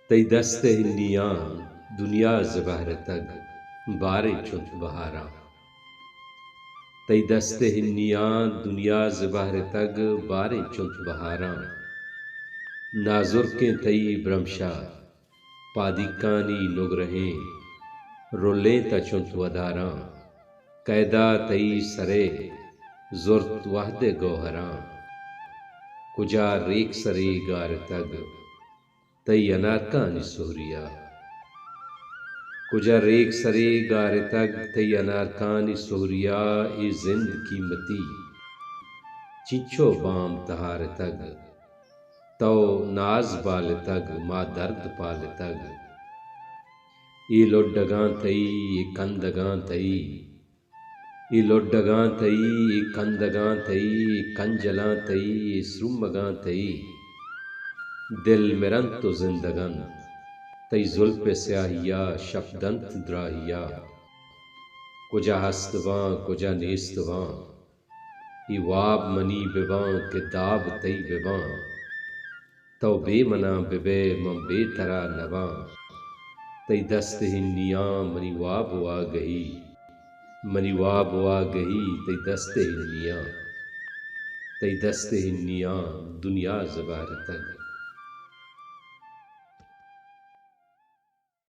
تئی دست ہنیاں دنیا زبہر تگ بارے چنت بہاراں تئی دست ہنیاں دنیا زبہر تگ بارے چنت بہاراں نازرکیں تئی برمشا پادکانی نگرہیں رولیں تا چنت وداراں قیدا تئی سرے زرت وحد گوہراں کجا ریک سرے گار تگ تئی انارکانی سہریا کجا ریک سرے گار تگ تئی انارکانی سہریا ای زند قیمتی چنچو بام تہار تگ تو ناز بال تگ ما درد پال تگ ای لڈگاں تئی ای کندگاں تئی ای لڈگاں تئی ای کندگاں تئی ای کنجلاں تئی ای سرمگاں تئی دل مرنت و زندگنت تئی زلف سیاہیا شفدنت دراہیا کجا ہستواں کجا نیستواں ای واب منی بواں کہ داب تئی بواں تو بے مناں ببے من بے ترا نواں تئی دست ہنیاں منی واب وا گہی منی واب وا گہی تئی دست ہنیاں دنیا زبہر تگ